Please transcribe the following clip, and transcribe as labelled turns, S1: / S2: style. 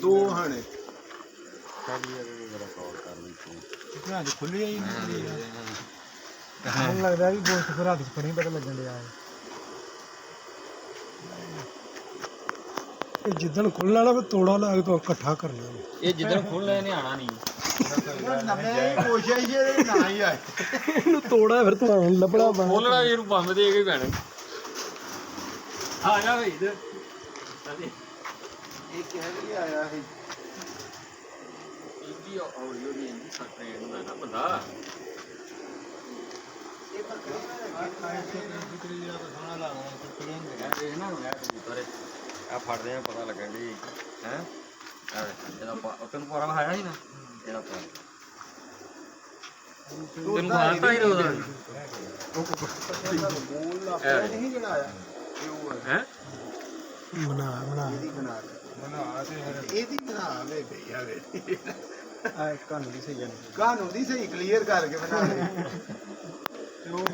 S1: ਦੋ ਹਾਣੇ ਖੁੱਲੀ ਮੈਨੂੰ ਲੱਗਦਾ ਵੀ ਦੋਸਤ ਫਿਰ ਹੱਥ 'ਚ ਫੜੀ ਪਤਾ ਲੱਗਣ ਡਿਆ ਇਹ ਜਿੱਦਣ ਖੁੱਲਣਾ ਨਾ ਤੋੜਾ ਲਾ ਕੇ ਇਕੱਠਾ ਕਰਨਾ ਇਹ ਜਿੱਦਣ ਖੁੱਲਣਾ ਇਹਨੇ ਆਣਾ ਨਹੀਂ ਇਹਨੂੰ ਤੋੜਾ ਫਿਰ ਤੁਹਾਨੂੰ ਲੱਭਣਾ ਖੋਲਣਾ ਇਹਨੂੰ ਬੰਦ ਦੇ ਕੇ ਪੈਣਾ ਆ ਜਾ ਬਈ ਇਧਰ ਇਹ ਕਿਹੜੇ ਆਇਆ ਹੈ ਇੰਦੀ ਹੌਲੀ ਹੌਲੀ ਇੰਦੀ ਸੱਟੇ ਨੂੰ ਨਾ ਬੰਦਾ ਇਹ ਬੱਕਰੀ ਦਾ ਸੋਹਣਾ ਲਾਉਣਾ ਕੁੱਤੇ ਹੁੰਦੇ ਆ ਇਹਨਾਂ ਨੂੰ ਯਾਰ ਕਬੂਤਰ ਆ ਫੜਦੇ ਆ ਪਤਾ ਲੱਗਣ ਦੀ ਹੈ ਇਹਦਾ ਤੈਨੂੰ ਪੂਰਾ ਵਹਾਇਆ ਸੀ ਨਾ ਇਹਦਾ ਪਾ ਤੈਨੂੰ ਬਾਤਾਂ ਹੀ ਰੋਦਾ ਨਹੀਂ ਜਿਹੜਾ ਆਇਆ ਹੈ ਬਣਾ ਇਹਦੀ ਬਣਾ ਵੇ ਗਈ ਆਵੇ ਆ ਕਾਨੂੰ ਦੀ ਸਹੀ ਕਲੀਅਰ ਕਰਕੇ ਬਣਾ ਦੇ ਤੇ ਉਹ